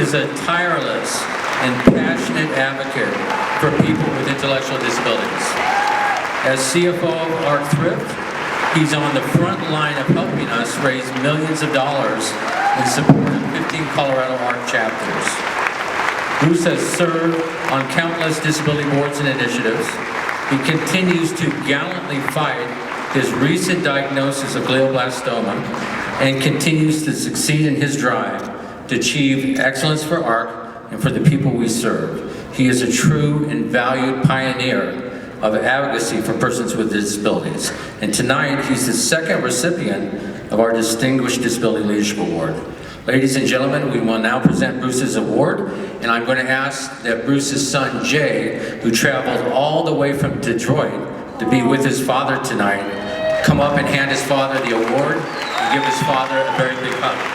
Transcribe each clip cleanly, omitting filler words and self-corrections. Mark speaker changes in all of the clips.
Speaker 1: is a tireless and passionate advocate for people with intellectual disabilities. As CFO of Arc Thrift, he's on the front line of helping us raise millions of dollars in support of 15 Colorado Arc chapters. Bruce has served on countless disability boards and initiatives. He continues to gallantly fight his recent diagnosis of glioblastoma and continues to succeed in his drive to achieve excellence for ARC and for the people we serve. He is a true and valued pioneer of advocacy for persons with disabilities. And tonight, he's the second recipient of our Distinguished Disability Leadership Award. Ladies and gentlemen, we will now present Bruce's award, and I'm going to ask that Bruce's son, Jay, who traveled all the way from Detroit to be with his father tonight, come up and hand his father the award and give his father a very big hug.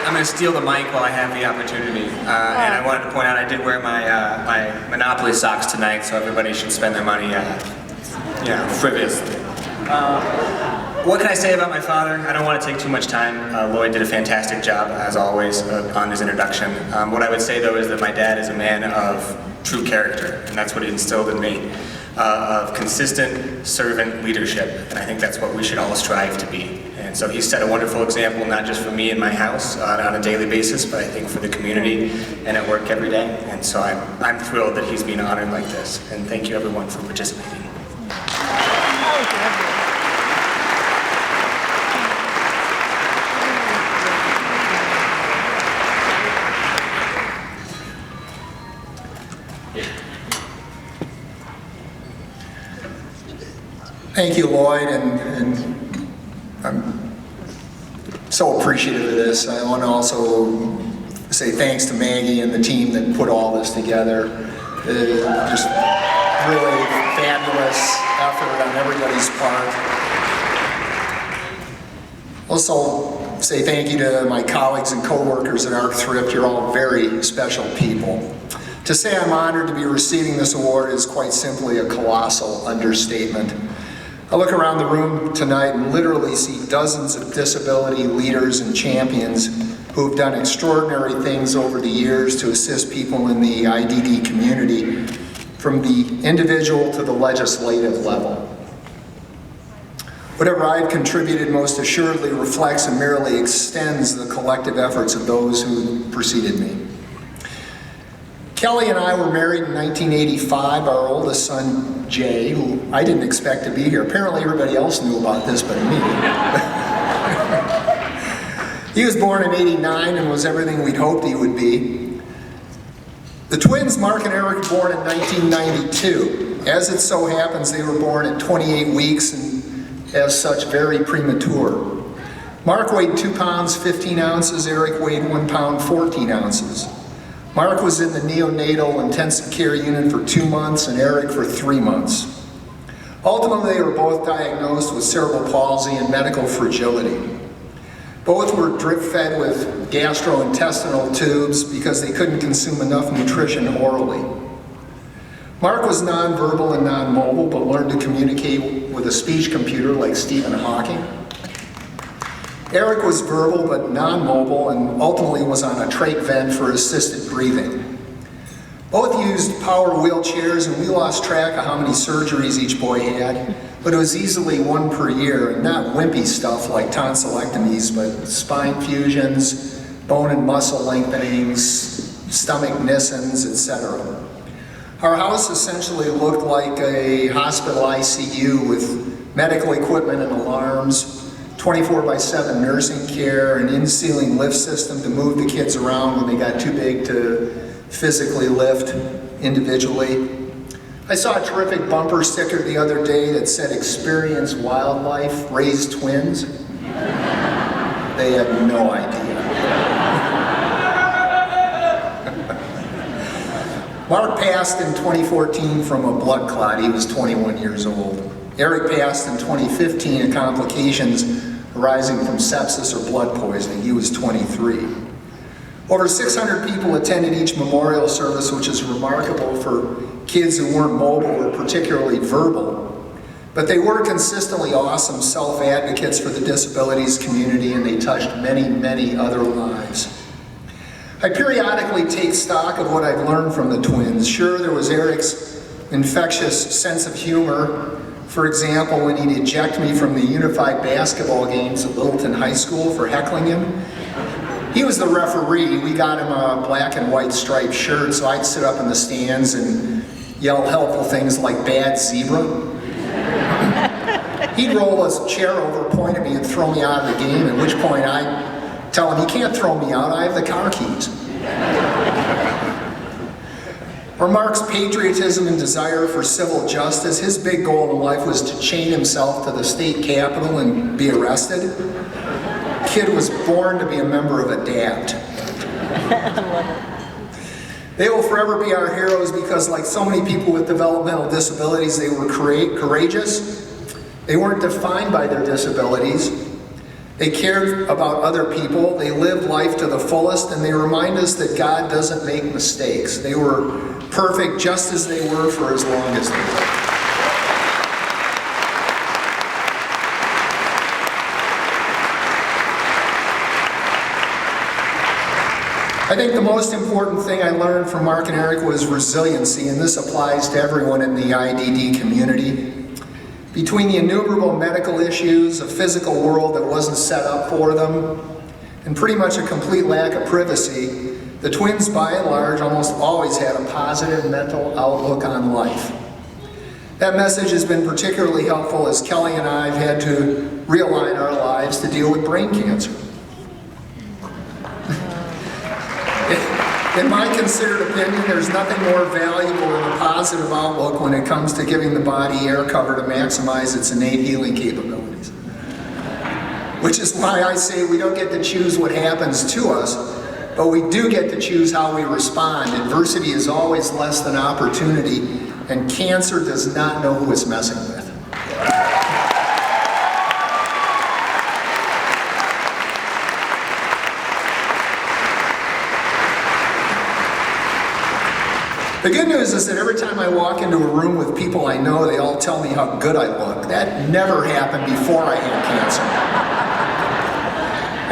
Speaker 2: I'm going to steal the mic while I have the opportunity, and I wanted to point out I did wear my my Monopoly socks tonight, so everybody should spend their money, frivolously. What can I say about my father? I don't want to take too much time. Lloyd did a fantastic job, as always, on his introduction. What I would say, though, is that my dad is a man of true character, and that's what he instilled in me, of consistent servant leadership, and I think that's what we should all strive to be. And so he set a wonderful example, not just for me in my house on a daily basis, but I think for the community and at work every day. And so I'm thrilled that he's being honored like this. And thank you everyone for participating.
Speaker 3: Thank you, Lloyd, and I'm so appreciative of this. I want to also say thanks to Maggie and the team that put all this together. Just really fabulous effort on everybody's part. Also, say thank you to my colleagues and co-workers at Arc Thrift. You're all very special people. To say I'm honored to be receiving this award is quite simply a colossal understatement. I look around the room tonight and literally see dozens of disability leaders and champions who have done extraordinary things over the years to assist people in the IDD community, from the individual to the legislative level. Whatever I've contributed most assuredly reflects and merely extends the collective efforts of those who preceded me. Kelly and I were married in 1985. Our oldest son, Jay, who I didn't expect to be here. Apparently everybody else knew about this but me. He was born in '89 and was everything we'd hoped he would be. The twins, Mark and Eric, were born in 1992. As it so happens, they were born at 28 weeks and as such very premature. Mark weighed 2 pounds 15 ounces, Eric weighed 1 pound 14 ounces. Mark was in the neonatal intensive care unit for 2 months and Eric for 3 months. Ultimately, they were both diagnosed with cerebral palsy and medical fragility. Both were drip-fed with gastrointestinal tubes because they couldn't consume enough nutrition orally. Mark was nonverbal and non-mobile, but learned to communicate with a speech computer like Stephen Hawking. Eric was verbal but non-mobile and ultimately was on a trach vent for assisted breathing. Both used power wheelchairs, and we lost track of how many surgeries each boy had, but it was easily 1 per year, and not wimpy stuff like tonsillectomies, but spine fusions, bone and muscle lengthenings, stomach Nissens, etc. Our house essentially looked like a hospital ICU with medical equipment and alarms, 24/7 nursing care, an in-ceiling lift system to move the kids around when they got too big to physically lift individually. I saw a terrific bumper sticker the other day that said, "Experience wildlife, raise twins." They had no idea. Mark passed in 2014 from a blood clot. He was 21 years old. Eric passed in 2015 of complications arising from sepsis or blood poisoning. He was 23. Over 600 people attended each memorial service, which is remarkable for kids who weren't mobile or particularly verbal. But they were consistently awesome self-advocates for the disabilities community, and they touched many, many other lives. I periodically take stock of what I've learned from the twins. Sure, there was Eric's infectious sense of humor. For example, when he'd eject me from the unified basketball games at Littleton High School for heckling him. He was the referee. We got him a black and white striped shirt, so I'd sit up in the stands and yell helpful things like "bad zebra." He'd roll his chair over, point at me, and throw me out of the game, at which point I'd tell him, "He can't throw me out, I have the car keys." Or Mark's patriotism and desire for civil justice. His big goal in life was to chain himself to the state capitol and be arrested. Kid was born to be a member of ADAPT. They will forever be our heroes because, like so many people with developmental disabilities, they were courageous. They weren't defined by their disabilities. They cared about other people. They lived life to the fullest, and they remind us that God doesn't make mistakes. They were perfect just as they were for as long as they were. I think the most important thing I learned from Mark and Eric was resiliency, and this applies to everyone in the IDD community. Between the innumerable medical issues, a physical world that wasn't set up for them, and pretty much a complete lack of privacy, the twins, by and large, almost always had a positive mental outlook on life. That message has been particularly helpful as Kelly and I have had to realign our lives to deal with brain cancer. In my considered opinion, there's nothing more valuable than a positive outlook when it comes to giving the body air cover to maximize its innate healing capabilities. Which is why I say we don't get to choose what happens to us, but we do get to choose how we respond. Adversity is always less than opportunity, and cancer does not know who it's messing with. The good news is that every time I walk into a room with people I know, they all tell me how good I look. That never happened before I had cancer.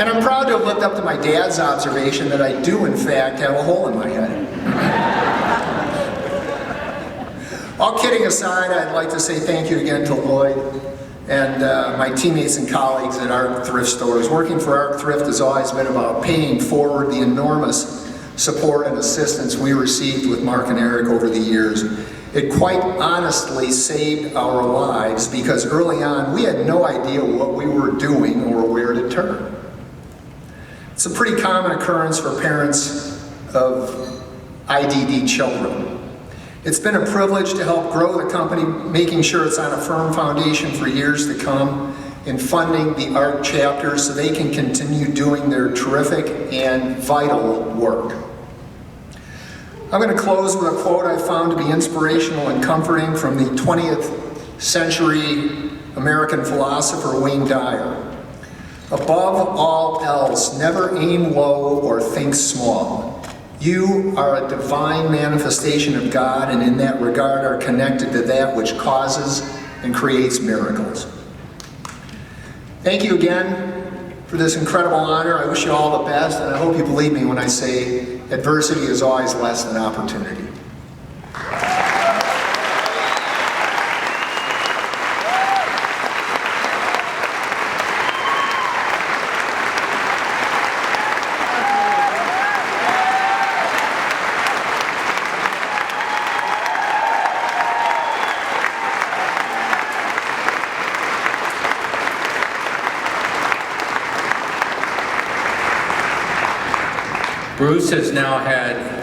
Speaker 3: And I'm proud to have lived up to my dad's observation that I do, in fact, have a hole in my head. All kidding aside, I'd like to say thank you again to Lloyd and my teammates and colleagues at Arc Thrift Stores. Working for Arc Thrift has always been about paying forward the enormous support and assistance we received with Mark and Eric over the years. It quite honestly saved our lives because early on we had no idea what we were doing or where to turn. It's a pretty common occurrence for parents of IDD children. It's been a privilege to help grow the company, making sure it's on a firm foundation for years to come, in funding the ARC chapter so they can continue doing their terrific and vital work. I'm going to close with a quote I found to be inspirational and comforting from the 20th century American philosopher Wayne Dyer. Above all else, never aim low or think small. You are a divine manifestation of God, and in that regard are connected to that which causes and creates miracles. Thank you again for this incredible honor. I wish you all the best, and I hope you believe me when I say adversity is always less than opportunity.
Speaker 1: Bruce has now had